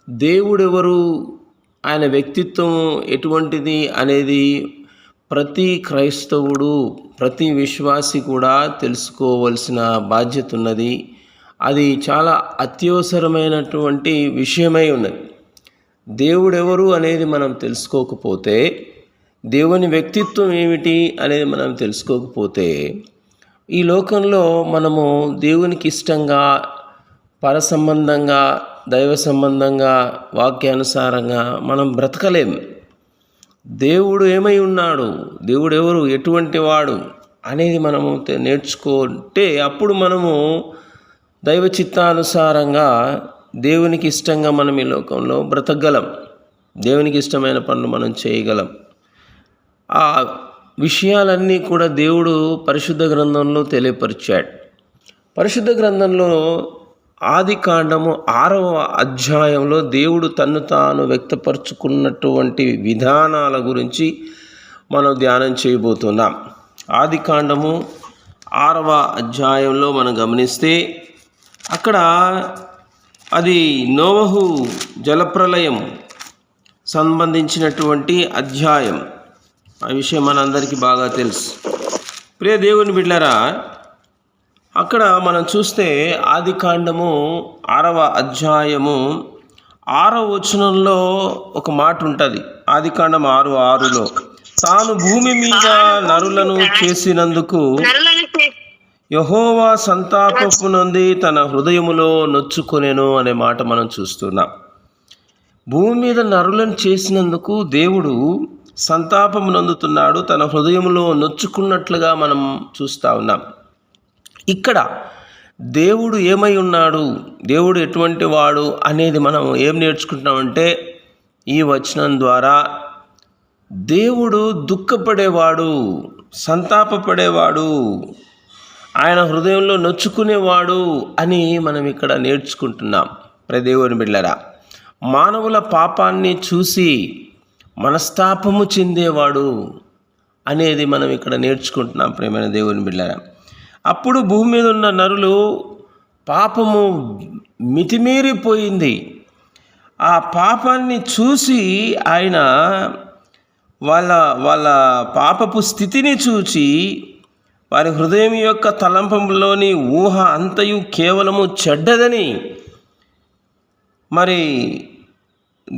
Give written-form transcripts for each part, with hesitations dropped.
దేవుడెవరు, ఆయన వ్యక్తిత్వం ఎటువంటిది అనేది ప్రతి క్రైస్తవుడు, ప్రతి విశ్వాసి కూడా తెలుసుకోవలసిన బాధ్యత ఉన్నది. అది చాలా అత్యవసరమైనటువంటి విషయమై ఉన్నది. దేవుడెవరు అనేది మనం తెలుసుకోకపోతే, దేవుని వ్యక్తిత్వం ఏమిటి అనేది మనం తెలుసుకోకపోతే, ఈ లోకంలో మనము దేవునికి ఇష్టంగా, పరసంబంధంగా, దైవ సంబంధంగా, వాక్యానుసారంగా మనం బ్రతకలేము. దేవుడు ఏమై ఉన్నాడు, దేవుడు ఎవరు, ఎటువంటి వాడు అనేది మనము నేర్చుకుంటే అప్పుడు మనము దైవ చిత్తానుసారంగా దేవునికి ఇష్టంగా మనం ఈ లోకంలో బ్రతకగలం. దేవునికి ఇష్టమైన పనులు మనం చేయగలం. ఆ విషయాలన్నీ కూడా దేవుడు పరిశుద్ధ గ్రంథంలో తెలియపరిచాడు. పరిశుద్ధ గ్రంథంలో ఆదికాండము 6వ అధ్యాయంలో దేవుడు తన్ను తాను వ్యక్తపరుచుకున్నటువంటి విధానాల గురించి మనం ధ్యానం చేయబోతున్నాం. ఆదికాండము 6వ అధ్యాయంలో మనం గమనిస్తే అక్కడ అది నోవహు జలప్రలయం సంబంధించినటువంటి అధ్యాయం. ఆ విషయం మనందరికీ బాగా తెలుసు. ప్రియ దేవుని బిడ్డలారా, అక్కడ మనం చూస్తే ఆదికాండము 6వ అధ్యాయము 6వ వచనంలో ఒక మాట ఉంటుంది. ఆదికాండం 6:6లో తాను భూమి మీద నరులను చేసినందుకు యెహోవా సంతాపపు నొంది తన హృదయములో నొచ్చుకొనెను అనే మాట మనం చూస్తున్నాం. భూమి మీద నరులను చేసినందుకు దేవుడు సంతాపము నొందుతున్నాడు, తన హృదయంలో నొచ్చుకున్నట్లుగా మనం చూస్తూ ఉన్నాం. ఇక్కడ దేవుడు ఏమై ఉన్నాడు, దేవుడు ఎటువంటి వాడు అనేది మనం ఏం నేర్చుకుంటున్నామంటే ఈ వచనం ద్వారా దేవుడు దుఃఖపడేవాడు, సంతాపపడేవాడు, ఆయన హృదయంలో నొచ్చుకునేవాడు అని మనం ఇక్కడ నేర్చుకుంటున్నాం. దేవుని బిడ్డలారా, మానవుల పాపాన్ని చూసి మనస్తాపము చెందేవాడు అనేది మనం ఇక్కడ నేర్చుకుంటున్నాం. ప్రియమైన దేవుని బిడ్డలారా, అప్పుడు భూమి మీద ఉన్న నరులు పాపము మితిమీరిపోయింది. ఆ పాపాన్ని చూసి ఆయన వాళ్ళ పాపపు స్థితిని చూచి వారి హృదయం యొక్క తలంపంలోని ఊహ అంతయు కేవలము చెడ్డదని మరి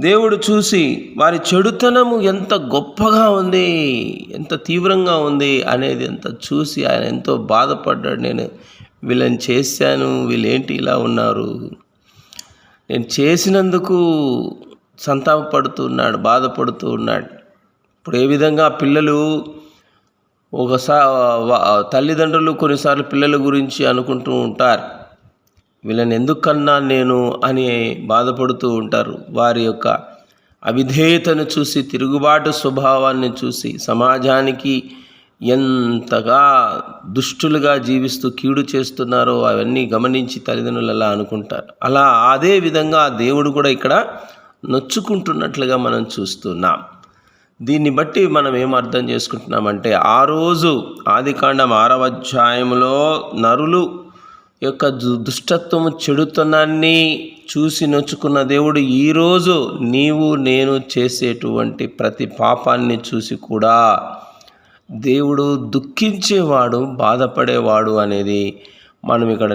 దేవుడు చూసి వారి చెడుతనము ఎంత గొప్పగా ఉంది, ఎంత తీవ్రంగా ఉంది అనేది ఎంత చూసి ఆయన ఎంతో బాధపడ్డాడు. నేను వీళ్ళని చేశాను, వీళ్ళేంటి ఇలా ఉన్నారు, నేను చేసినందుకు సంతాపపడుతూ ఉన్నాడు, బాధపడుతూ ఉన్నాడు. ఇప్పుడు ఏ విధంగా పిల్లలు తల్లిదండ్రులు కొన్నిసార్లు పిల్లల గురించి అనుకుంటూ ఉంటారు, వీళ్ళని ఎందుకు కన్నాను నేను అని బాధపడుతూ ఉంటారు. వారి యొక్క అవిధేయతను చూసి, తిరుగుబాటు స్వభావాన్ని చూసి, సమాజానికి ఎంతగా దుష్టులుగా జీవిస్తూ కీడు చేస్తున్నారో అవన్నీ గమనించి తల్లిదండ్రులు అలా అనుకుంటారు. అలా అదే విధంగా దేవుడు కూడా ఇక్కడ నొచ్చుకుంటున్నట్లుగా మనం చూస్తున్నాం. దీన్ని బట్టి మనం ఏం అర్థం చేసుకుంటున్నామంటే, ఆ రోజు ఆదికాండం 6వ అధ్యాయంలో నరులు యొక్క దుష్టత్వము, చెడుతనాన్ని చూసి నొచ్చుకున్న దేవుడు ఈరోజు నీవు నేను చేసేటువంటి ప్రతి పాపాన్ని చూసి కూడా దేవుడు దుఃఖించేవాడు, బాధపడేవాడు అనేది మనం ఇక్కడ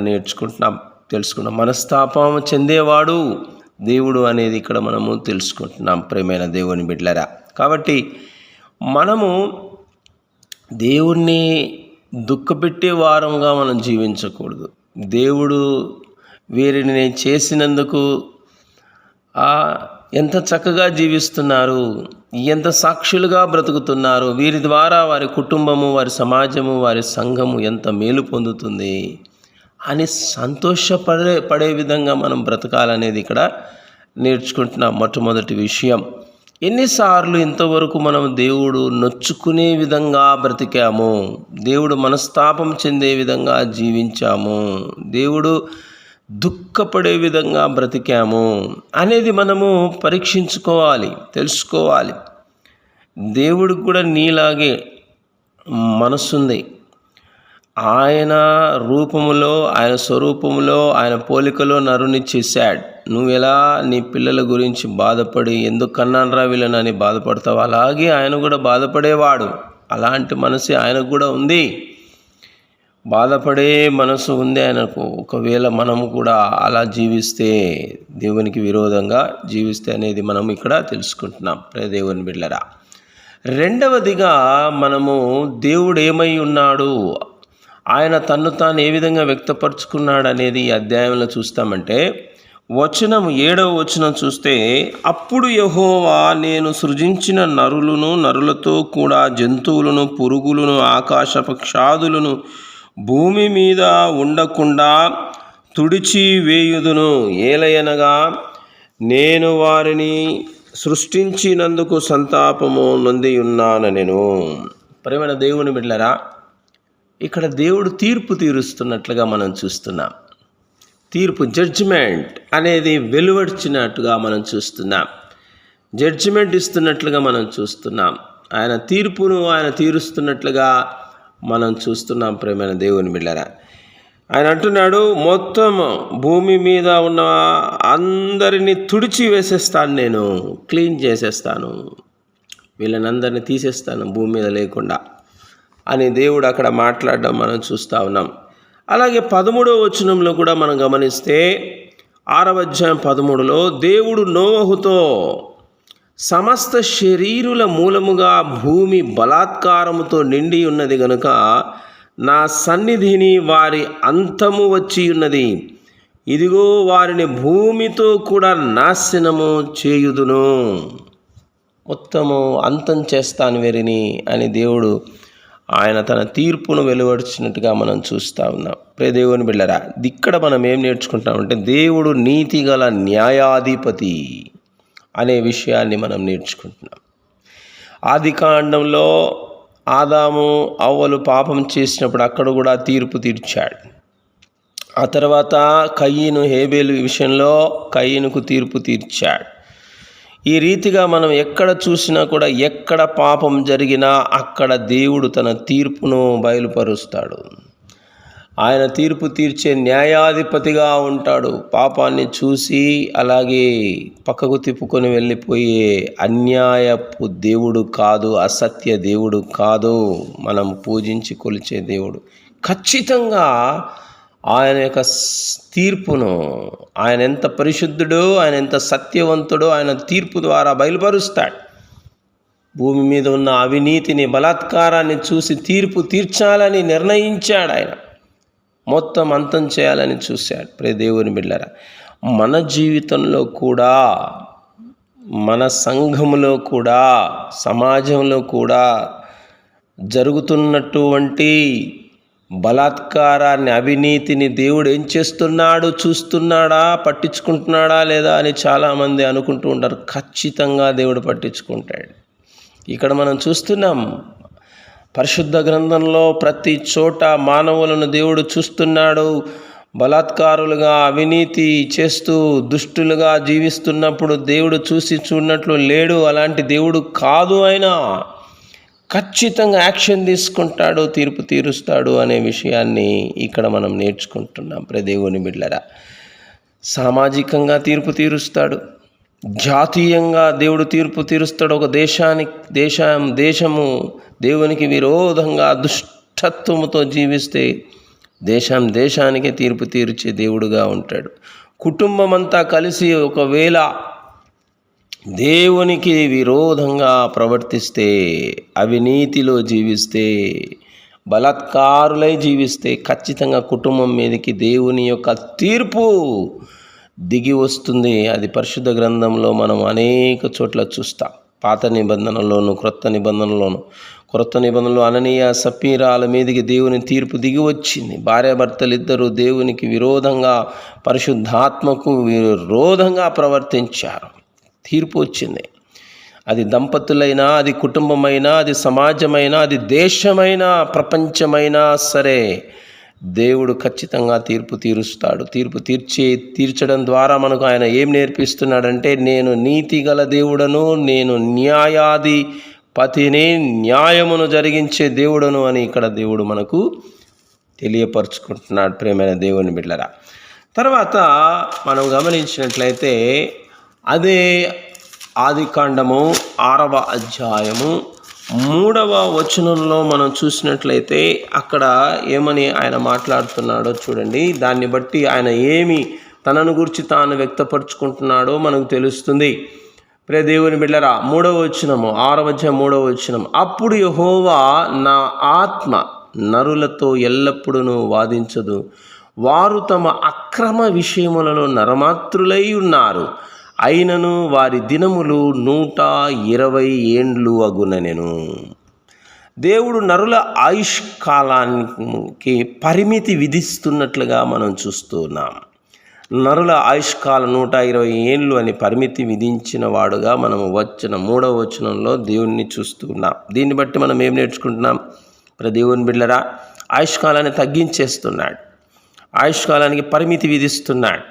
తెలుసుకున్నాం. మనస్తాపం చెందేవాడు దేవుడు అనేది ఇక్కడ మనము తెలుసుకుంటున్నాం. ప్రియమైన దేవుని బిడ్డలారా, కాబట్టి మనము దేవుణ్ణి దుఃఖపెట్టే వారంగా మనం జీవించకూడదు. దేవుడు వీరిని నేను చేసినందుకు ఎంత చక్కగా జీవిస్తున్నారు, ఎంత సాక్షులుగా బ్రతుకుతున్నారు, వీరి ద్వారా వారి కుటుంబము, వారి సమాజము, వారి సంఘము ఎంత మేలు పొందుతుంది అని సంతోషపడే విధంగా మనం బ్రతకాలనేది ఇక్కడ నేర్చుకుంటున్నాం. మొట్టమొదటి విషయం, ఎన్నిసార్లు ఇంతవరకు మనం దేవుడు నొచ్చుకునే విధంగా బ్రతికాము, దేవుడు మనస్తాపం చెందే విధంగా జీవించాము, దేవుడు దుఃఖపడే విధంగా బ్రతికాము అనేది మనము పరీక్షించుకోవాలి, తెలుసుకోవాలి. దేవుడికి కూడా నీలాగే మనసుంది. ఆయన రూపములో, ఆయన స్వరూపములో, ఆయన పోలికలో నరుని చేశాడు. నువ్వెలా నీ పిల్లల గురించి బాధపడి ఎందుకు కన్నానరా వీళ్ళని బాధపడతావు, అలాగే ఆయన కూడా బాధపడేవాడు. అలాంటి మనసు ఆయనకు కూడా ఉంది. బాధపడే మనసు ఉంది ఆయనకు. ఒకవేళ మనము కూడా అలా జీవిస్తే, దేవునికి విరోధంగా జీవిస్తే అనేది మనం ఇక్కడ తెలుసుకుంటున్నాం. దేవుని బిడ్డలారా, రెండవదిగా మనము దేవుడు ఏమై ఉన్నాడు, ఆయన తన్ను తాను ఏ విధంగా వ్యక్తపరుచుకున్నాడు అనేది ఈ అధ్యాయంలో చూస్తామంటే, 7వ వచనం చూస్తే, అప్పుడు యెహోవా నేను సృజించిన నరులతో కూడా జంతువులను, పురుగులను, ఆకాశ పక్షాదులను భూమి మీద ఉండకుండా తుడిచి వేయుదును. ఏలయనగా నేను వారిని సృష్టించినందుకు సంతాపము నొంది ఉన్నానెను. ప్రియమైన దేవుని బిడ్డలారా, ఇక్కడ దేవుడు తీర్పు తీరుస్తున్నట్లుగా మనం చూస్తున్నాం. తీర్పు, జడ్జిమెంట్ అనేది వెలువడిచినట్టుగా మనం చూస్తున్నాం. జడ్జిమెంట్ ఇస్తున్నట్లుగా మనం చూస్తున్నాం. ఆయన తీర్పును ఆయన తీరుస్తున్నట్లుగా మనం చూస్తున్నాం. ప్రియమైన దేవుని బిడ్డలారా, ఆయన అంటున్నాడు, మొత్తం భూమి మీద ఉన్న అందరినీ తుడిచి వేసేస్తాను, నేను క్లీన్ చేసేస్తాను, వీళ్ళని అందరినీ తీసేస్తాను భూమి మీద లేకుండా అని దేవుడు అక్కడ మాట్లాడడం మనం చూస్తూ ఉన్నాం. అలాగే 13వ వచనంలో కూడా మనం గమనిస్తే, 6వ అధ్యాయం 13లో దేవుడు నోవహుతో, సమస్త శరీరుల మూలముగా భూమి బలాత్కారముతో నిండి ఉన్నది గనుక నా సన్నిధిని వారి అంతము వచ్చి ఉన్నది, ఇదిగో వారిని భూమితో కూడా నాశనము చేయుదును, మొత్తము అంతం చేస్తాను వీరిని అని దేవుడు ఆయన తన తీర్పును వెలువడిచినట్టుగా మనం చూస్తూ ఉన్నాం. దేవుని బిడ్డలారా, ఇక్కడ మనం ఏం నేర్చుకుంటామంటే, దేవుడు నీతిగల న్యాయాధిపతి అనే విషయాన్ని మనం నేర్చుకుంటున్నాం. ఆదికాండంలో ఆదాము అవ్వలు పాపం చేసినప్పుడు అక్కడ కూడా తీర్పు తీర్చాడు. ఆ తర్వాత కయీను హేబేలు విషయంలో కయీనుకు తీర్పు తీర్చాడు. ఈ రీతిగా మనం ఎక్కడ చూసినా కూడా, ఎక్కడ పాపం జరిగినా అక్కడ దేవుడు తన తీర్పును బయలుపరుస్తాడు. ఆయన తీర్పు తీర్చే న్యాయాధిపతిగా ఉంటాడు. పాపాన్ని చూసి అలాగే పక్కకు తిప్పుకొని వెళ్ళిపోయే అన్యాయపు దేవుడు కాదు, అసత్య దేవుడు కాదు, మనం పూజించి కొలిచే దేవుడు. ఖచ్చితంగా ఆయన యొక్క తీర్పును, ఆయన ఎంత పరిశుద్ధుడో, ఆయన ఎంత సత్యవంతుడో ఆయన తీర్పు ద్వారా బయలుపరుస్తాడు. భూమి మీద ఉన్న అవినీతిని, బలాత్కారాన్ని చూసి తీర్పు తీర్చాలని నిర్ణయించాడు. ఆయన మొత్తం అంతం చేయాలని చూశాడు. దేవుని బిడ్డలారా, మన జీవితంలో కూడా, మన సంఘములో కూడా, సమాజంలో కూడా జరుగుతున్నటువంటి బలాత్కారాన్ని, అవినీతిని దేవుడు ఏం చేస్తున్నాడు, చూస్తున్నాడా, పట్టించుకుంటున్నాడా లేదా అని చాలామంది అనుకుంటూ ఉంటారు. ఖచ్చితంగా దేవుడు పట్టించుకుంటాడు. ఇక్కడ మనం చూస్తున్నాం, పరిశుద్ధ గ్రంథంలో ప్రతి చోట మానవులను దేవుడు చూస్తున్నాడు. బలాత్కారులుగా, అవినీతి చేస్తూ దుష్టులుగా జీవిస్తున్నప్పుడు దేవుడు చూసి చూడనట్లు లేడు. అలాంటి దేవుడు కాదు. ఆయన ఖచ్చితంగా యాక్షన్ తీసుకుంటాడు, తీర్పు తీరుస్తాడు అనే విషయాన్ని ఇక్కడ మనం నేర్చుకుంటున్నాం. దేవుని బిడ్డలారా, సామాజికంగా తీర్పు తీరుస్తాడు, జాతీయంగా దేవుడు తీర్పు తీరుస్తాడు. ఒక దేశము దేవునికి విరోధంగా దుష్టత్వముతో జీవిస్తే దేశానికి తీర్పు తీర్చే దేవుడుగా ఉంటాడు. కుటుంబం అంతా కలిసి ఒకవేళ దేవునికి విరోధంగా ప్రవర్తిస్తే, అవినీతిలో జీవిస్తే, బలాత్కారులై జీవిస్తే ఖచ్చితంగా కుటుంబం మీదకి దేవుని యొక్క తీర్పు దిగి వస్తుంది. అది పరిశుద్ధ గ్రంథంలో మనం అనేక చోట్ల చూస్తాం. పాత నిబంధనలోను, క్రొత్త నిబంధనలో అననీయ సప్పీరాల మీదకి దేవుని తీర్పు దిగి వచ్చింది. భార్యాభర్తలు ఇద్దరు దేవునికి విరోధంగా, పరిశుద్ధాత్మకు విరోధంగా ప్రవర్తించారు, తీర్పు వచ్చింది. అది దంపతులైనా, అది కుటుంబమైనా, అది సమాజమైనా, అది దేశమైనా, ప్రపంచమైనా సరే దేవుడు ఖచ్చితంగా తీర్పు తీరుస్తాడు. తీర్చడం ద్వారా మనకు ఆయన ఏం నేర్పిస్తున్నాడంటే, నేను నీతిగల దేవుడను, నేను న్యాయాధిపతిని, న్యాయమును జరిగించే దేవుడను అని ఇక్కడ దేవుడు మనకు తెలియపరుచుకుంటున్నాడు ప్రియమైన దేవుని బిడ్డలారా. తర్వాత మనం గమనించినట్లయితే అదే ఆదికాండము 6వ అధ్యాయము 3వ వచనంలో మనం చూసినట్లయితే అక్కడ ఏమని ఆయన మాట్లాడుతున్నాడో చూడండి. దాన్ని బట్టి ఆయన ఏమి తనను గురించి తాను వ్యక్తపరుచుకుంటున్నాడో మనకు తెలుస్తుంది. ప్రియ దేవుని బిడ్డలారా, 3వ వచనము 6వ అధ్యాయం 3వ వచనం. అప్పుడు యెహోవా, నా ఆత్మ నరులతో ఎల్లప్పుడూ వాదించదు, వారు తమ అక్రమ విషయములలో నరమాత్రులై ఉన్నారు, అయినను వారి దినములు 120 ఏండ్లు అగునెను. దేవుడు నరుల ఆయుష్ కాలానికి పరిమితి విధిస్తున్నట్లుగా మనం చూస్తున్నాం. నరుల ఆయుష్కాలం 120 ఏండ్లు అని పరిమితి విధించిన వాడుగా మనం 3వ వచనంలో దేవుణ్ణి చూస్తున్నాం. దీన్ని బట్టి మనం ఏం నేర్చుకుంటున్నాం? దేవుని బిడ్డలారా, ఆయుష్కాలాన్ని తగ్గించేస్తున్నాడు, ఆయుష్కాలానికి పరిమితి విధిస్తున్నాడు,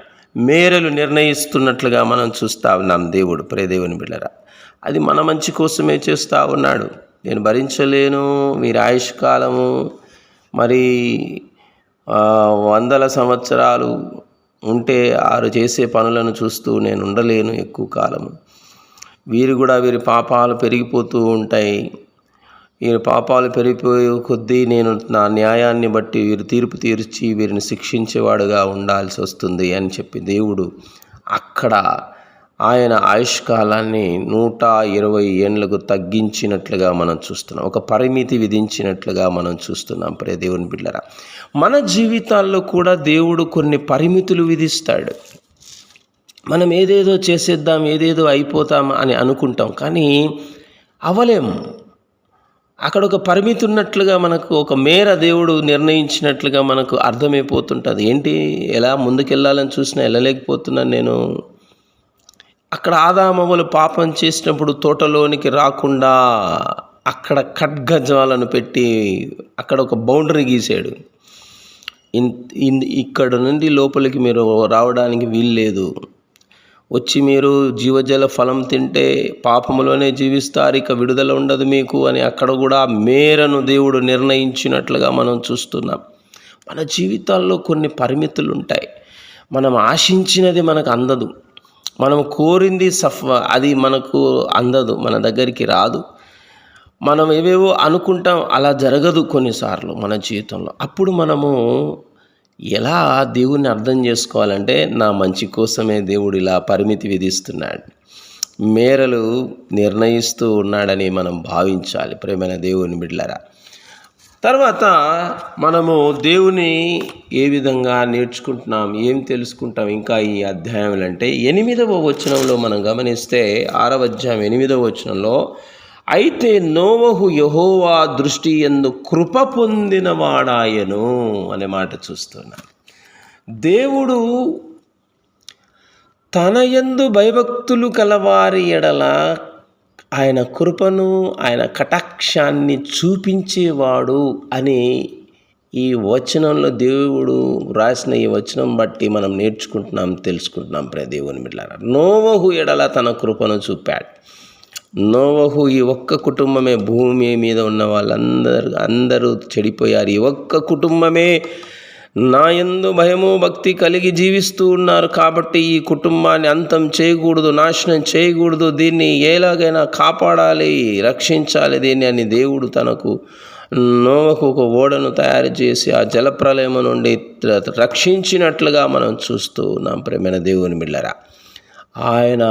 మేరలు నిర్ణయిస్తున్నట్లుగా మనం చూస్తూ ఉన్నాం. దేవుడు దేవుని బిడ్డలారా, అది మన మంచి కోసమే చేస్తూ ఉన్నాడు. నేను భరించలేను, వీరి ఆయుష్కాలము మరి 100 సంవత్సరాలు ఉంటే వారు చేసే పనులను చూస్తూ నేను ఉండలేను ఎక్కువ కాలము. వీరి పాపాలు పెరిగిపోతూ ఉంటాయి. వీరి పాపాలు పెరిగిపోయే కొద్దీ నేను నా న్యాయాన్ని బట్టి వీరు తీర్పు తీర్చి వీరిని శిక్షించేవాడుగా ఉండాల్సి వస్తుంది అని చెప్పి దేవుడు అక్కడ ఆయన ఆయుష్కాలాన్ని 120 ఏండ్లకు తగ్గించినట్లుగా మనం చూస్తున్నాం. ఒక పరిమితి విధించినట్లుగా మనం చూస్తున్నాం. దేవుని బిడ్డలారా, మన జీవితాల్లో కూడా దేవుడు కొన్ని పరిమితులు విధిస్తాడు. మనం ఏదేదో చేసేద్దాం, ఏదేదో అయిపోతాం అని అనుకుంటాం, కానీ అవ్వలేము. అక్కడ ఒక పరిమితి ఉన్నట్లుగా మనకు ఒక మేర దేవుడు నిర్ణయించినట్లుగా మనకు అర్థమైపోతుంటుంది. ఏంటి, ఎలా ముందుకెళ్ళాలని చూసినా వెళ్ళలేకపోతున్నాను నేను. అక్కడ ఆదామవ్వలు పాపం చేసినప్పుడు తోటలోనికి రాకుండా అక్కడ ఖడ్గజ్వాలను పెట్టి అక్కడ ఒక బౌండరీ గీసాడు. ఇక్కడ నుండి లోపలికి మీరు రావడానికి వీల్లేదు, వచ్చి మీరు జీవజల ఫలం తింటే పాపములోనే జీవిస్తారు, ఇక విడుదల ఉండదు మీకు అని అక్కడ కూడా మేరను దేవుడు నిర్ణయించినట్లుగా మనం చూస్తున్నాం. మన జీవితాల్లో కొన్ని పరిమితులు ఉంటాయి. మనం ఆశించినది మనకు అందదు, మనం కోరింది అది మనకు అందదు, మన దగ్గరికి రాదు. మనం ఏవేవో అనుకుంటాం, అలా జరగదు కొన్నిసార్లు మన జీవితంలో. అప్పుడు మనము ఎలా దేవుణ్ణి అర్థం చేసుకోవాలంటే, నా మంచి కోసమే దేవుడు ఇలా పరిమితి విధిస్తున్నాడు, మేరలు నిర్ణయిస్తూ ఉన్నాడని మనం భావించాలి ప్రియమైన దేవుని బిడ్డలారా. తర్వాత మనము దేవుని ఏ విధంగా నేర్చుకుంటున్నాం, ఏం తెలుసుకుంటాం ఇంకా ఈ అధ్యాయంలో అంటే 8వ వచనంలో మనం గమనిస్తే 6వ అధ్యాయం 8వ వచనంలో, అయితే నోవహు యెహోవా దృష్టి యందు కృప పొందినవాడాయను అనే మాట చూస్తున్నాం. దేవుడు తన యందు భయభక్తులు కలవారి ఎడల ఆయన కృపను, ఆయన కటాక్షాన్ని చూపించేవాడు అని ఈ వచనంలో దేవుడు రాసిన ఈ వచనం బట్టి మనం నేర్చుకుంటున్నాం, తెలుసుకుంటున్నాం. దేవుని బిడ్డలారా, నోవహు ఎడల తన కృపను చూపాడు. నోవహు ఈ ఒక్క కుటుంబమే, భూమి మీద ఉన్న వాళ్ళందరూ చెడిపోయారు. ఈ ఒక్క కుటుంబమే నా యందు భయము భక్తి కలిగి జీవిస్తూ ఉన్నారు. కాబట్టి ఈ కుటుంబాన్ని అంతం చేయకూడదు, నాశనం చేయకూడదు, దీన్ని ఎలాగైనా కాపాడాలి, రక్షించాలి దీన్ని అని దేవుడు తనకు నోవహుకు ఒక ఓడను తయారు చేసి ఆ జలప్రలయం నుండి రక్షించినట్లుగా మనం చూస్తూ ఉన్నాం ప్రియమైన దేవుని బిడ్డలారా. ఆయన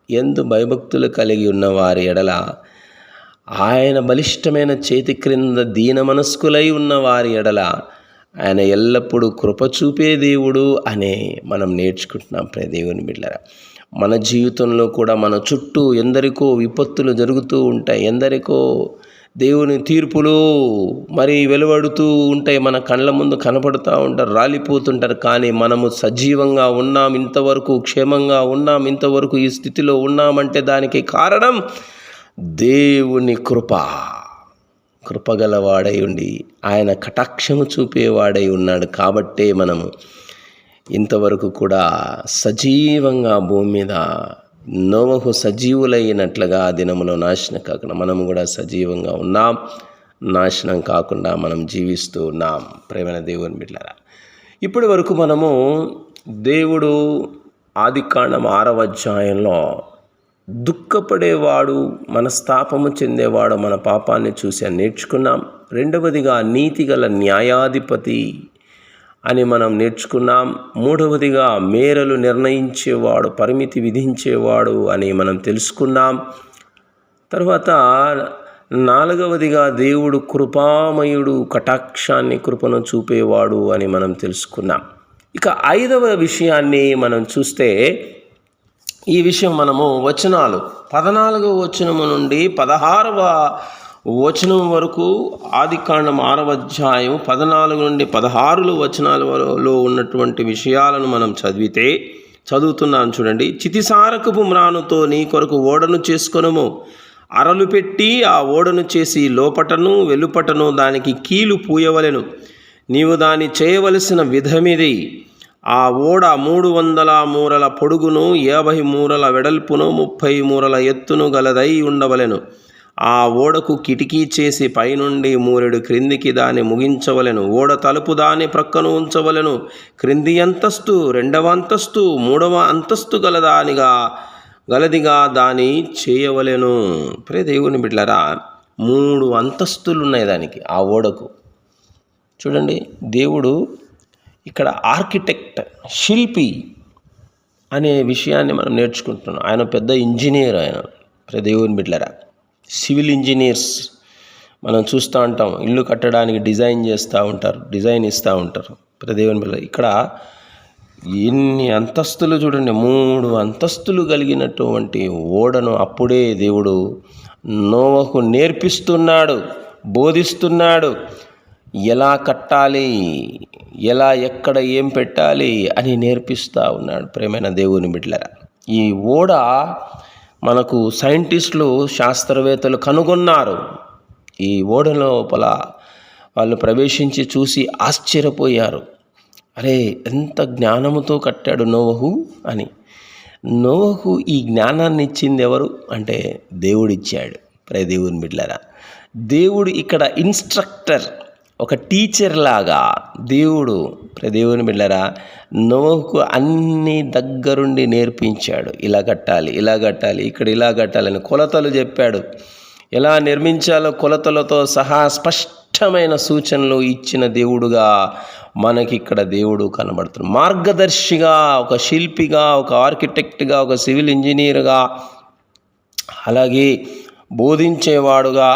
యందు భయభక్తులు కలిగి ఉన్న వారి ఎడల, ఆయన బలిష్టమైన చేతి క్రింద దీన మనస్కులై ఉన్న వారి ఎడల ఆయన ఎల్లప్పుడూ కృప చూపే దేవుడు అనే మనం నేర్చుకుంటున్నాం దేవుని బిడ్డలారా. మన జీవితంలో కూడా మన చుట్టూ ఎందరికో విపత్తులు జరుగుతూ ఉంటాయి, ఎందరికో దేవుని తీర్పులు మరి వెలువడుతూ ఉంటాయి, మన కళ్ళ ముందు కనపడుతూ ఉంటారు, రాలిపోతుంటారు. కానీ మనము సజీవంగా ఉన్నాం, ఇంతవరకు క్షేమంగా ఉన్నాం, ఇంతవరకు ఈ స్థితిలో ఉన్నామంటే దానికి కారణం దేవుని కృపగలవాడై ఉండి ఆయన కటాక్షము చూపేవాడై ఉన్నాడు. కాబట్టే మనము ఇంతవరకు కూడా సజీవంగా భూమి మీద నోవహు సజీవులైనట్లుగా దినములో నాశనం కాకుండా మనము కూడా సజీవంగా ఉన్నాం. నాశనం కాకుండా మనం జీవిస్తూ ఉన్నాం. ప్రేమైన దేవుని బిడ్డలారా, ఇప్పటి వరకు మనము దేవుడు ఆదికాండం 6వ అధ్యాయంలో దుఃఖపడేవాడు, మనస్తాపము చెందేవాడు మన పాపాన్ని చూసి నేర్చుకున్నాం. రెండవదిగా నీతిగల న్యాయాధిపతి అని మనం నేర్చుకున్నాం. మూడవదిగా మేరలు నిర్ణయించేవాడు, పరిమితి విధించేవాడు అని మనం తెలుసుకున్నాం. తర్వాత నాలుగవదిగా దేవుడు కృపామయుడు, కటాక్షాన్ని కృపను చూపేవాడు అని మనం తెలుసుకున్నాం. ఇక 5వ విషయాన్ని మనం చూస్తే, ఈ విషయం మనము వచనాలు 14వ వచనము నుండి 16వ వచనం వరకు, ఆదికాండం 6వ అధ్యాయం 14 నుండి 16 వచనాలలో ఉన్నటువంటి విషయాలను మనం చదువుతున్నాను చూడండి. చితిసారకపు మ్రానుతో నీ కొరకు ఓడను చేసుకొనుము, అరలు పెట్టి ఆ ఓడను చేసి లోపటను వెలుపటను దానికి కీలు పూయవలెను. నీవు దాన్ని చేయవలసిన విధమిది. ఆ ఓడ 300 మూరల పొడుగును, 50 మూరల వెడల్పును, 30 మూరల ఎత్తును గలదై ఉండవలెను. ఆ ఓడకు కిటికీ చేసి పైనుండి మూరెడు క్రిందికి దాన్ని ముగించవలెను. ఓడ తలుపు దాని ప్రక్కను ఉంచవలెను. క్రింది అంతస్తు 2వ అంతస్తు 3వ అంతస్తు గలదిగా దాని చేయవలెను. ప్రే దేవుని బిడ్డలారా, 3 అంతస్తులు ఉన్నాయి దానికి, ఆ ఓడకు. చూడండి, దేవుడు ఇక్కడ ఆర్కిటెక్ట్, శిల్పి అనే విషయాన్ని మనం నేర్చుకుంటున్నాం. ఆయన పెద్ద ఇంజనీర్. ఆయన ప్రే దేవుని బిడ్డలారా, సివిల్ ఇంజనీర్స్ మనం చూస్తూ ఉంటాం. ఇల్లు కట్టడానికి డిజైన్ ఇస్తూ ఉంటారు. ప్రే దేవుని బిడ్డలారా, ఇక్కడ ఎన్ని అంతస్తులు చూడండి, 3 అంతస్తులు కలిగినటువంటి ఓడను అప్పుడే దేవుడు నోవహుకు నేర్పిస్తున్నాడు, బోధిస్తున్నాడు. ఎలా కట్టాలి, ఎలా ఎక్కడ ఏం పెట్టాలి అని నేర్పిస్తూ ఉన్నాడు. ప్రేమైన దేవుని బిడ్డలారా, ఈ ఓడ మనకు సైంటిస్టులు, శాస్త్రవేత్తలు కనుగొన్నారు. ఈ ఓడ లోపల వాళ్ళు ప్రవేశించి చూసి ఆశ్చర్యపోయారు. అరే, ఎంత జ్ఞానముతో కట్టాడు నోవహు అని. నోవహు ఈ జ్ఞానాన్ని ఇచ్చింది ఎవరు అంటే దేవుడిచ్చాడు. ప్రే దేవుని బిడ్డలారా, దేవుడు ఇక్కడ ఇన్స్ట్రక్టర్, ఒక టీచర్ లాగా దేవుడు ప్రే దేవుని బిడ్డలారా నోవహుకు అన్ని దగ్గరుండి నేర్పించాడు. ఇలా కట్టాలి, ఇక్కడ ఇలా కట్టాలని కొలతలు చెప్పాడు. ఎలా నిర్మించాలో కొలతలతో సహా స్పష్టమైన సూచనలు ఇచ్చిన దేవుడుగా మనకి ఇక్కడ దేవుడు కనబడుతున్నాడు. మార్గదర్శిగా, ఒక శిల్పిగా, ఒక ఆర్కిటెక్ట్గా, ఒక సివిల్ ఇంజనీర్గా, అలాగే బోధించేవాడుగా,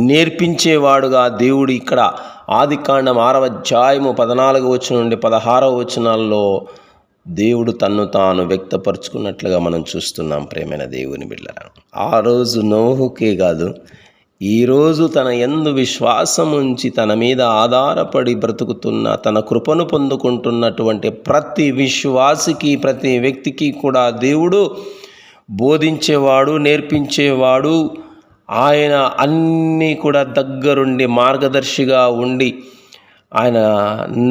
నేర్పించేవాడుగా దేవుడు ఇక్కడ ఆదికాండం 6వ అధ్యాయము 14వ వచనం నుండి 16వ వచనాల్లో దేవుడు తన్ను తాను వ్యక్తపరుచుకున్నట్లుగా మనం చూస్తున్నాం. ప్రేమైన దేవుని బిడ్డలారా, ఆ రోజు నోవహుకే కాదు, ఈరోజు తన యందు విశ్వాసం ఉంచి తన మీద ఆధారపడి బ్రతుకుతున్న, తన కృపను పొందుకుంటున్నటువంటి ప్రతి విశ్వాసికి, ప్రతి వ్యక్తికి కూడా దేవుడు బోధించేవాడు, నేర్పించేవాడు. ఆయన అన్నీ కూడా దగ్గరుండి మార్గదర్శిగా ఉండి ఆయన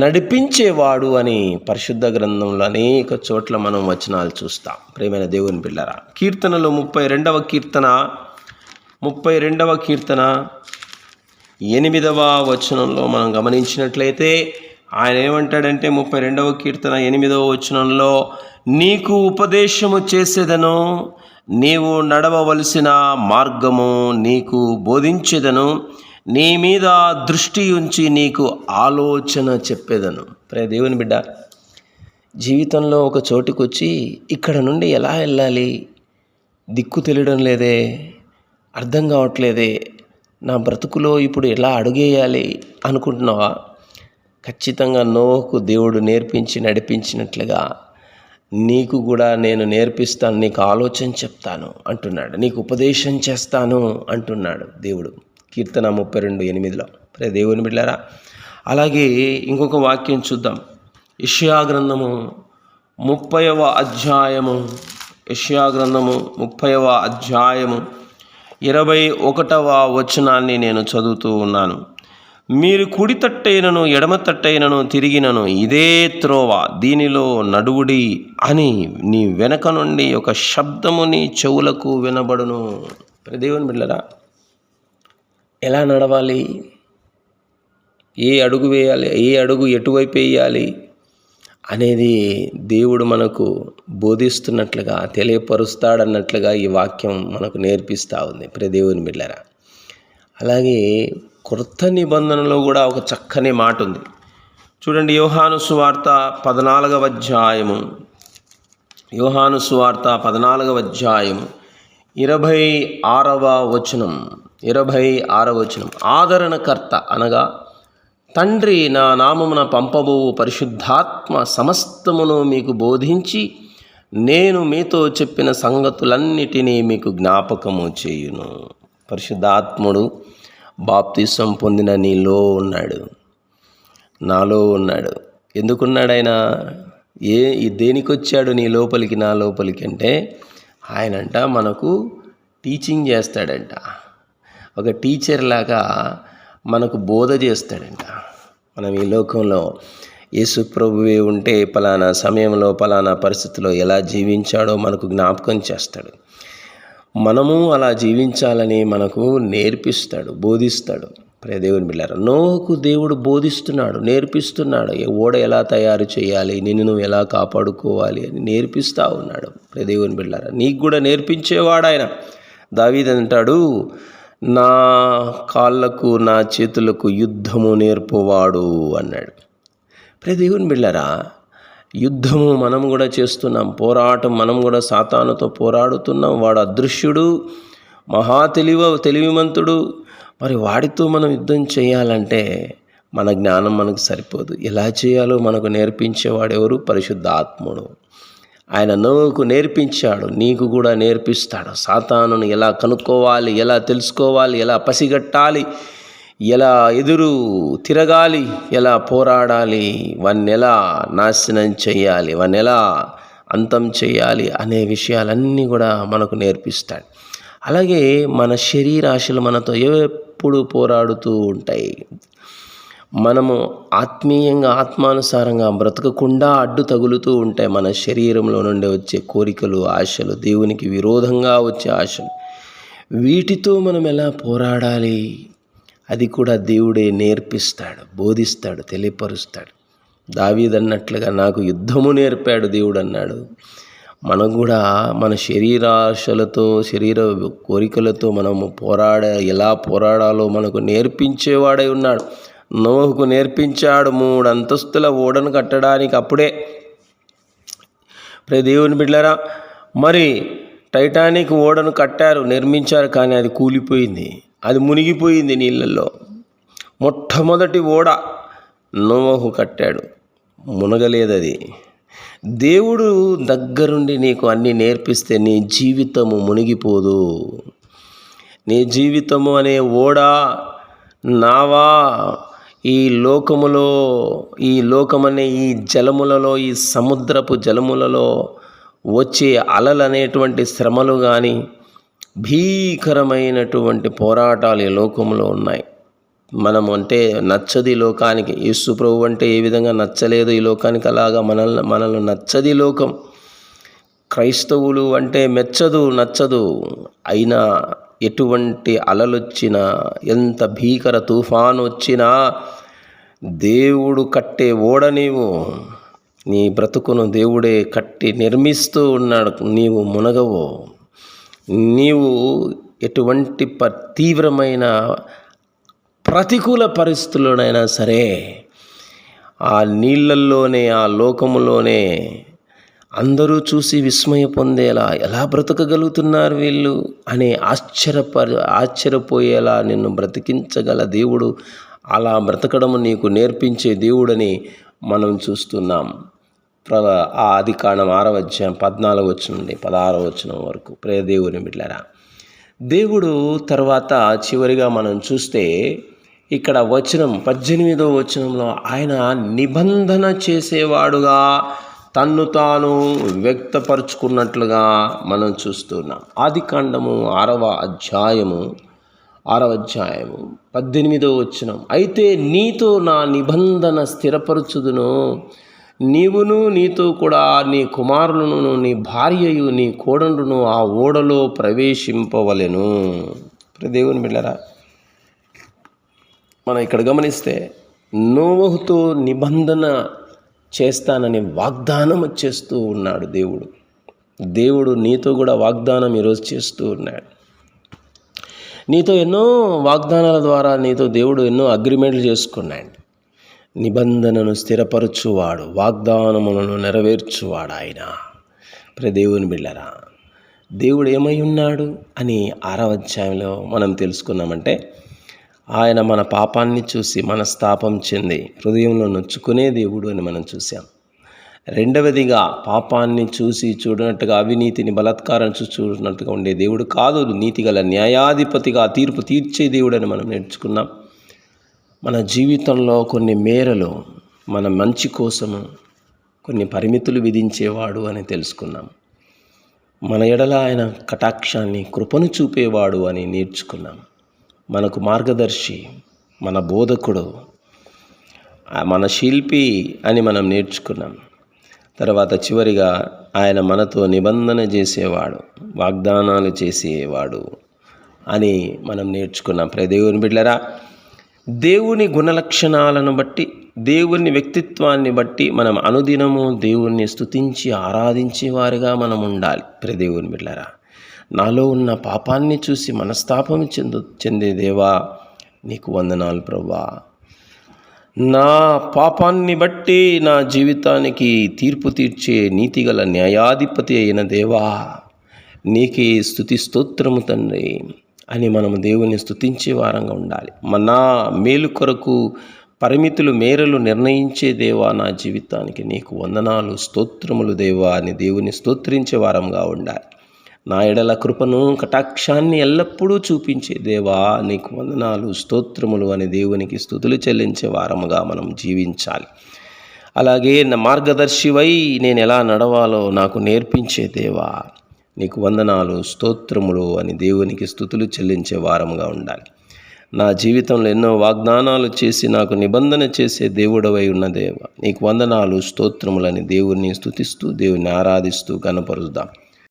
నడిపించేవాడు అని పరిశుద్ధ గ్రంథంలో అనేక చోట్ల మనం వచనాలు చూస్తాం. ప్రేమైన దేవుని బిడ్డలారా, కీర్తనలో 32వ కీర్తన 8వ వచనంలో మనం గమనించినట్లయితే ఆయన ఏమంటాడంటే, 32వ కీర్తన 8వ వచనంలో, నీకు ఉపదేశము చేసేదను, నీవు నడవవలసిన మార్గము నీకు బోధించేదను, నీ మీద దృష్టి ఉంచి నీకు ఆలోచన చెప్పేదను. ప్రే దేవుని బిడ్డ, జీవితంలో ఒక చోటుకు వచ్చి ఇక్కడ నుండి ఎలా వెళ్ళాలి, దిక్కు తెలియడం లేదే, అర్థం కావట్లేదే, నా బ్రతుకులో ఇప్పుడు ఎలా అడుగేయాలి అనుకుంటున్నావా? ఖచ్చితంగా నోవహుకు దేవుడు నేర్పించి నడిపించినట్లుగా నీకు కూడా నేను నేర్పిస్తాను, నీకు ఆలోచన చెప్తాను అంటున్నాడు, నీకు ఉపదేశం చేస్తాను అంటున్నాడు దేవుడు. కీర్తన 32:8. ప్రే దేవుని బిడ్డలారా, అలాగే ఇంకొక వాక్యం చూద్దాం. యెషయా గ్రంథము 30వ అధ్యాయము 30వ అధ్యాయము 21వ వచనాన్ని నేను చదువుతూ ఉన్నాను. మీరు కుడి తట్టైనను ఎడమ తట్టైనను తిరిగినను ఇదే త్రోవ, దీనిలో నడువుడి అని నీ వెనక నుండి ఒక శబ్దము నీ చెవులకు వినబడును. దేవుని బిడ్డలారా, ఎలా నడవాలి? ఏ అడుగు వేయాలి, ఏ అడుగు ఎటువైపు వేయాలి అనేది దేవుడు మనకు బోధిస్తున్నట్లుగా, తెలియపరుస్తాడన్నట్లుగా ఈ వాక్యం మనకు నేర్పిస్తూ ఉంది. ప్రియ దేవుని బిడ్డలారా, అలాగే క్రొత్త నిబంధనలో కూడా ఒక చక్కని మాట ఉంది. చూడండి, యోహాను సువార్త 14వ అధ్యాయము, యోహాను సువార్త 14వ అధ్యాయము 26వ వచనం. ఆదరణకర్త అనగా తండ్రి నా నామమున పంపబోవు పరిశుద్ధాత్మ సమస్తమును మీకు బోధించి నేను మీతో చెప్పిన సంగతులన్నిటినీ మీకు జ్ఞాపకము చేయును. పరిశుద్ధాత్ముడు బాప్తిసం పొందిన నీలో ఉన్నాడు, నాలో ఉన్నాడు. ఎందుకున్నాడు ఆయన? దేనికి వచ్చాడు నీ లోపలికి, నా లోపలికి అంటే ఆయనంట మనకు టీచింగ్ చేస్తాడంట. ఒక టీచర్ లాగా మనకు బోధ చేస్తాడంట. మనం ఈ లోకంలో యేసు ప్రభువే ఉంటే పలానా సమయంలో పలానా పరిస్థితిలో ఎలా జీవించాడో మనకు జ్ఞాపకం చేస్తాడు. మనము అలా జీవించాలని మనకు నేర్పిస్తాడు, బోధిస్తాడు. ప్రియ దేవుని బిడ్డలారా, నోహుకు దేవుడు బోధిస్తున్నాడు, నేర్పిస్తున్నాడు. ఓడ ఎలా తయారు చేయాలి, నిన్ను నువ్వు ఎలా కాపాడుకోవాలి అని నేర్పిస్తూ ఉన్నాడు. ప్రియ దేవుని బిడ్డలారా, నీకు కూడా నేర్పించేవాడు ఆయన. దావీదు అంటాడు, నా కాళ్ళకు నా చేతులకు యుద్ధము నేర్పువాడు అన్నాడు. ప్రియ దేవుని బిడ్డలారా, యుద్ధము మనం కూడా చేస్తున్నాం, పోరాటం మనం కూడా సాతానుతో పోరాడుతున్నాం. వాడు అదృశ్యుడు, మహా తెలివిమంతుడు. మరి వాడితో మనం యుద్ధం చేయాలంటే మన జ్ఞానం మనకు సరిపోదు. ఎలా చేయాలో మనకు నేర్పించేవాడు ఎవరు? పరిశుద్ధాత్ముడు. ఆయన నోవుకు నేర్పించాడు, నీకు కూడా నేర్పిస్తాడు. సాతానును ఎలా కనుక్కోవాలి, ఎలా తెలుసుకోవాలి, ఎలా పసిగట్టాలి, ఎలా ఎదురు తిరగాలి, ఎలా పోరాడాలి, వాన్ని ఎలా నాశనం చేయాలి, వాన్ని ఎలా అంతం చేయాలి అనే విషయాలన్నీ కూడా మనకు నేర్పిస్తాడు. అలాగే మన శరీరాశలు మనతో ఎప్పుడు పోరాడుతూ ఉంటాయి. మనము ఆత్మీయంగా, ఆత్మానుసారంగా బ్రతకకుండా అడ్డు తగులుతూ ఉంటాయి. మన శరీరంలో నుండి వచ్చే కోరికలు, ఆశలు, దేవునికి విరోధంగా వచ్చే ఆశలు, వీటితో మనం ఎలా పోరాడాలి అది కూడా దేవుడే నేర్పిస్తాడు, బోధిస్తాడు, తెలియపరుస్తాడు. దావీదు అన్నట్లుగా నాకు యుద్ధము నేర్పాడు దేవుడు అన్నాడు. మనకు కూడా మన శరీరాశలతో, శరీర కోరికలతో మనము ఎలా పోరాడాలో మనకు నేర్పించేవాడై ఉన్నాడు. నోహుకు నేర్పించాడు 3 అంతస్తుల ఓడను కట్టడానికి. అప్పుడే ప్రియ దేవుని బిడ్డలారా, మరి టైటానిక్ ఓడను కట్టారు, నిర్మించారు, కానీ అది కూలిపోయింది, అది మునిగిపోయింది నీళ్ళల్లో. మొట్టమొదటి ఓడ నోవహు కట్టాడు, మునగలేదు అది. దేవుడు దగ్గరుండి నీకు అన్నీ నేర్పిస్తే నీ జీవితము మునిగిపోదు. నీ జీవితము అనే ఓడ, నావా ఈ లోకమనే ఈ జలములలో, ఈ సముద్రపు జలములలో వచ్చే అలలు అనేటువంటి శ్రమలు కానీ, భీకరమైనటువంటి పోరాటాలు ఈ లోకంలో ఉన్నాయి. మనం అంటే నచ్చది లోకానికి. యేసు ప్రభు అంటే ఏ విధంగా నచ్చలేదు ఈ లోకానికి, అలాగా మనల్ని నచ్చది లోకం. క్రైస్తవులు అంటే నచ్చదు. అయినా ఎటువంటి అలలొచ్చినా, ఎంత భీకర తుఫాను వచ్చినా, దేవుడు కట్టే ఓడ నీవు. నీ బ్రతుకును దేవుడే కట్టి నిర్మిస్తూ ఉన్నాడు. నీవు మునగవు. నీవు ఎటువంటి తీవ్రమైన ప్రతికూల పరిస్థితుల్లోనైనా సరే ఆ నీళ్ళల్లోనే, ఆ లోకములోనే అందరూ చూసి విస్మయ పొందేలా ఎలా బ్రతకగలుగుతున్నారు వీళ్ళు అని ఆశ్చర్యపోయేలా నిన్ను బ్రతికించగల దేవుడు, అలా బ్రతకడం నీకు నేర్పించే దేవుడని మనం చూస్తున్నాం. ఆదికాండం 6వ అధ్యాయం 14వ వచనం నుండి 16వ వచనం వరకు. ప్రియ దేవుని బిడ్డలారా, దేవుడు తర్వాత చివరిగా మనం చూస్తే ఇక్కడ 18వ వచనంలో ఆయన నిబంధన చేసేవాడుగా తన్ను తాను వ్యక్తపరుచుకున్నట్లుగా మనం చూస్తున్నాం. ఆదికాండము 6వ అధ్యాయము 18వ వచనం. అయితే నీతో నా నిబంధన స్థిరపరచుదును, నీవును నీతో కూడా నీ కుమారులను, నీ భార్యయు, నీ కోడళ్ళను ఆ ఓడలో ప్రవేశింపవలెను. దేవుని బిడ్డలారా, మనం ఇక్కడ గమనిస్తే నోవహుతో నిబంధన చేస్తానని వాగ్దానం చేస్తూ ఉన్నాడు దేవుడు. దేవుడు నీతో కూడా వాగ్దానం ఈరోజు చేస్తూ ఉన్నాడు. నీతో ఎన్నో వాగ్దానాల ద్వారా నీతో దేవుడు ఎన్నో అగ్రిమెంట్లు చేసుకున్నాడు. నిబంధనను స్థిరపరచువాడు, వాగ్దానములను నెరవేర్చువాడు ఆయన. దేవుని బిడ్డలారా, దేవుడు ఏమై ఉన్నాడు అని 6వ అధ్యాయంలో మనం తెలుసుకున్నామంటే, ఆయన మన పాపాన్ని చూసి మనస్తాపం చెంది హృదయంలో నొచ్చుకునే దేవుడు అని మనం చూసాం. రెండవదిగా, పాపాన్ని చూసి చూడనట్టుగా, అవినీతిని బలాత్కారం చూసి చూడనట్టుగా ఉండే దేవుడు కాదు, నీతిగల న్యాయాధిపతిగా తీర్పు తీర్చే దేవుడు అని మనం నేర్చుకున్నాం. మన జీవితంలో కొన్ని మేరలు మన మంచి కోసము కొన్ని పరిమితులు విధించేవాడు అని తెలుసుకున్నాం. మన ఎడల ఆయన కటాక్షాన్ని, కృపను చూపేవాడు అని నేర్చుకున్నాం. మనకు మార్గదర్శి, మన బోధకుడు, మన శిల్పి అని మనం నేర్చుకున్నాం. తర్వాత చివరిగా, ఆయన మనతో నిబంధన చేసేవాడు, వాగ్దానాలు చేసేవాడు అని మనం నేర్చుకున్నాం. దేవుని బిడ్డలారా, దేవుని గుణలక్షణాలను బట్టి, దేవుని వ్యక్తిత్వాన్ని బట్టి మనం అనుదినము దేవుణ్ణి స్తుతించి ఆరాధించేవారుగా మనం ఉండాలి. దేవుని బిడ్డలారా, నాలో ఉన్న పాపాన్ని చూసి మనస్తాపం చెందే దేవా, నీకు వందనాలు ప్రభువా. నా పాపాన్ని బట్టి నా జీవితానికి తీర్పు తీర్చే నీతిగల న్యాయాధిపతి అయిన దేవా, నీకే స్తుతి స్తోత్రము తండ్రి అని మనము దేవుని స్తుతించే వారంగా ఉండాలి. నా మేలు కొరకు పరిమితులు, మేరలు నిర్ణయించే దేవా, నా జీవితానికి నీకు వందనాలు, స్తోత్రములు దేవా అని దేవుని స్తోత్రించే వారంగా ఉండాలి. నా ఎడల కృపను, కటాక్షాన్ని ఎల్లప్పుడూ చూపించే దేవా, నీకు వందనాలు, స్తోత్రములు అని దేవునికి స్తుతులు చెల్లించే వారముగా మనం జీవించాలి. అలాగే నా మార్గదర్శివై నేను ఎలా నడవాలో నాకు నేర్పించే దేవా, నీకు వందనాలు, స్తోత్రములు అని దేవునికి స్తుతులు చెల్లించే వారముగా ఉండాలి. నా జీవితంలో ఎన్నో వాగ్దానాలు చేసి నాకు నిబంధన చేసే దేవుడవై ఉన్న దేవా, నీకు వందనాలు, స్తోత్రములని దేవుణ్ణి స్తుతిస్తూ, దేవుని ఆరాధిస్తూ కనపరుద్దాం.